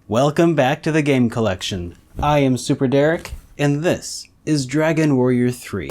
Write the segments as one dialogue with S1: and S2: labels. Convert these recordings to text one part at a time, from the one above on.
S1: Welcome back to the Game Collection. I am SuperDerek, and this is Dragon Warrior 3.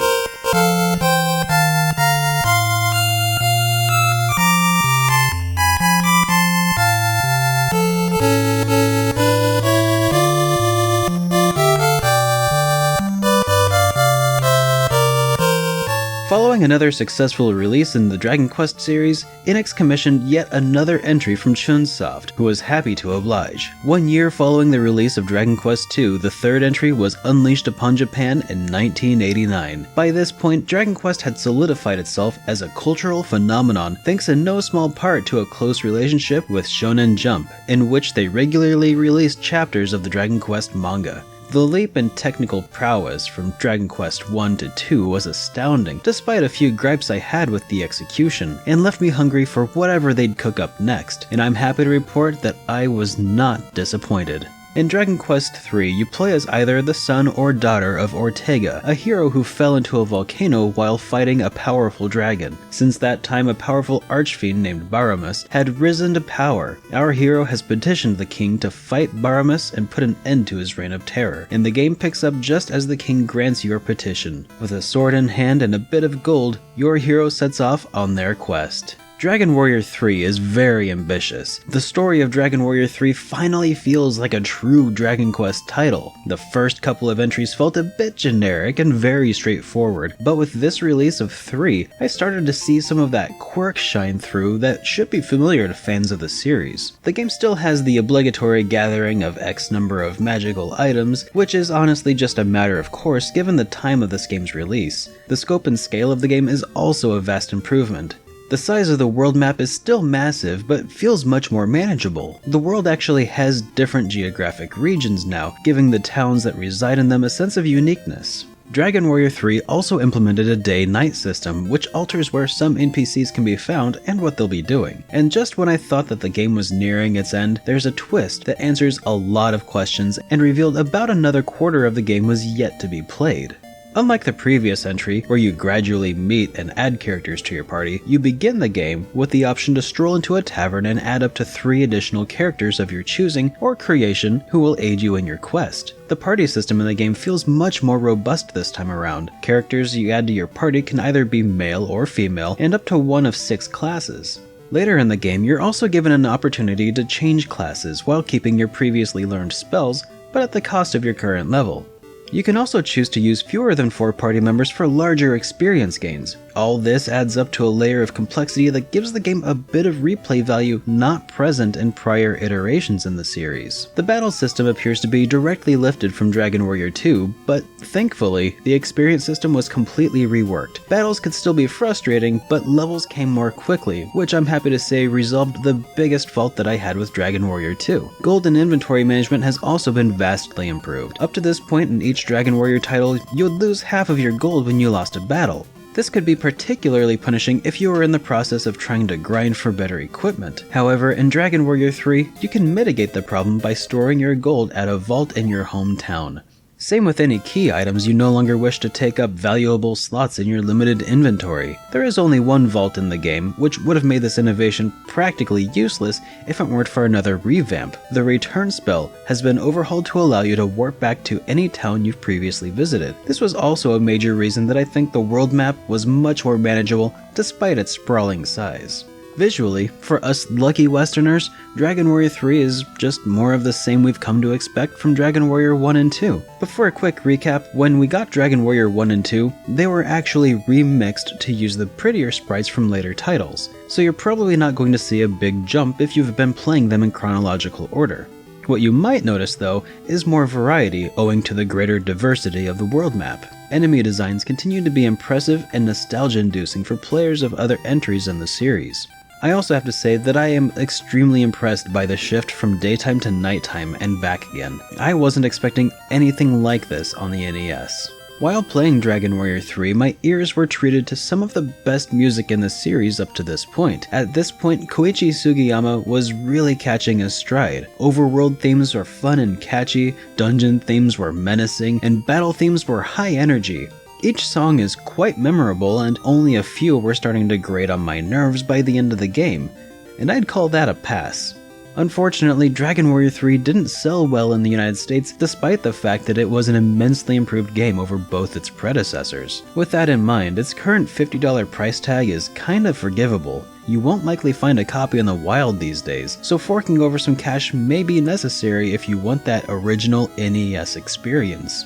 S1: Following another successful release in the Dragon Quest series, NX commissioned yet another entry from Chunsoft, who was happy to oblige. 1 year following the release of Dragon Quest II, the third entry was unleashed upon Japan in 1989. By this point, Dragon Quest had solidified itself as a cultural phenomenon thanks in no small part to a close relationship with Shonen Jump, in which they regularly released chapters of the Dragon Quest manga. The leap in technical prowess from Dragon Quest 1 to 2 was astounding, despite a few gripes I had with the execution, and left me hungry for whatever they'd cook up next, and I'm happy to report that I was not disappointed. In Dragon Quest III, you play as either the son or daughter of Ortega, a hero who fell into a volcano while fighting a powerful dragon. Since that time, a powerful archfiend named Baramus had risen to power. Our hero has petitioned the king to fight Baramus and put an end to his reign of terror, and the game picks up just as the king grants your petition. With a sword in hand and a bit of gold, your hero sets off on their quest. Dragon Warrior 3 is very ambitious. The story of Dragon Warrior 3 finally feels like a true Dragon Quest title. The first couple of entries felt a bit generic and very straightforward, but with this release of 3, I started to see some of that quirk shine through that should be familiar to fans of the series. The game still has the obligatory gathering of X number of magical items, which is honestly just a matter of course given the time of this game's release. The scope and scale of the game is also a vast improvement. The size of the world map is still massive, but feels much more manageable. The world actually has different geographic regions now, giving the towns that reside in them a sense of uniqueness. Dragon Warrior 3 also implemented a day-night system, which alters where some NPCs can be found and what they'll be doing. And just when I thought that the game was nearing its end, there's a twist that answers a lot of questions and revealed about another quarter of the game was yet to be played. Unlike the previous entry, where you gradually meet and add characters to your party, you begin the game with the option to stroll into a tavern and add up to 3 additional characters of your choosing or creation who will aid you in your quest. The party system in the game feels much more robust this time around. Characters you add to your party can either be male or female, and up to 1 of 6 classes. Later in the game, you're also given an opportunity to change classes while keeping your previously learned spells, but at the cost of your current level. You can also choose to use fewer than 4 party members for larger experience gains. All this adds up to a layer of complexity that gives the game a bit of replay value not present in prior iterations in the series. The battle system appears to be directly lifted from Dragon Warrior 2, but thankfully, the experience system was completely reworked. Battles could still be frustrating, but levels came more quickly, which I'm happy to say resolved the biggest fault that I had with Dragon Warrior 2. Gold and inventory management has also been vastly improved. Up to this point in each Dragon Warrior title, you would lose half of your gold when you lost a battle. This could be particularly punishing if you were in the process of trying to grind for better equipment. However, in Dragon Warrior 3, you can mitigate the problem by storing your gold at a vault in your hometown. Same with any key items you no longer wish to take up valuable slots in your limited inventory. There is only 1 vault in the game, which would have made this innovation practically useless if it weren't for another revamp. The return spell has been overhauled to allow you to warp back to any town you've previously visited. This was also a major reason that I think the world map was much more manageable despite its sprawling size. Visually, for us lucky Westerners, Dragon Warrior 3 is just more of the same we've come to expect from Dragon Warrior 1 and 2. But for a quick recap, when we got Dragon Warrior 1 and 2, they were actually remixed to use the prettier sprites from later titles, so you're probably not going to see a big jump if you've been playing them in chronological order. What you might notice though is more variety owing to the greater diversity of the world map. Enemy designs continue to be impressive and nostalgia-inducing for players of other entries in the series. I also have to say that I am extremely impressed by the shift from daytime to nighttime and back again. I wasn't expecting anything like this on the NES. While playing Dragon Warrior 3, my ears were treated to some of the best music in the series up to this point. At this point, Koichi Sugiyama was really catching his stride. Overworld themes were fun and catchy, dungeon themes were menacing, and battle themes were high energy. Each song is quite memorable, and only a few were starting to grate on my nerves by the end of the game, and I'd call that a pass. Unfortunately, Dragon Warrior 3 didn't sell well in the United States despite the fact that it was an immensely improved game over both its predecessors. With that in mind, its current $50 price tag is kinda forgivable. You won't likely find a copy in the wild these days, so forking over some cash may be necessary if you want that original NES experience.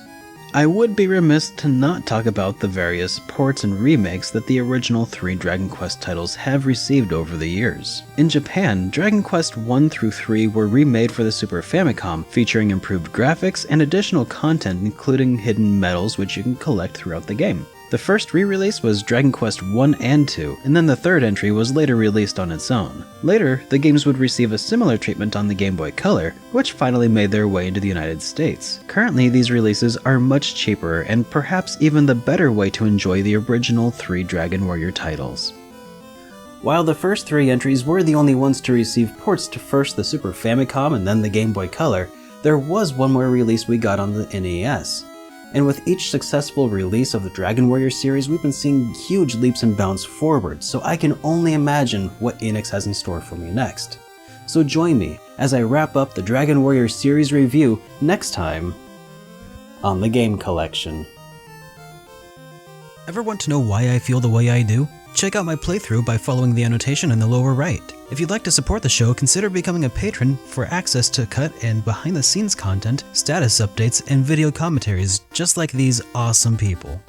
S1: I would be remiss to not talk about the various ports and remakes that the original 3 Dragon Quest titles have received over the years. In Japan, Dragon Quest 1 through 3 were remade for the Super Famicom, featuring improved graphics and additional content including hidden medals which you can collect throughout the game. The first re-release was Dragon Quest 1 and 2, and then the third entry was later released on its own. Later, the games would receive a similar treatment on the Game Boy Color, which finally made their way into the United States. Currently, these releases are much cheaper and perhaps even the better way to enjoy the original 3 Dragon Warrior titles. While the first 3 entries were the only ones to receive ports to first the Super Famicom and then the Game Boy Color, there was one more release we got on the NES. And with each successful release of the Dragon Warrior series, we've been seeing huge leaps and bounds forward, so I can only imagine what Enix has in store for me next. So join me as I wrap up the Dragon Warrior series review next time on the Game Collection.
S2: Ever want to know why I feel the way I do? Check out my playthrough by following the annotation in the lower right. If you'd like to support the show, consider becoming a patron for access to cut and behind-the-scenes content, status updates, and video commentaries just like these awesome people.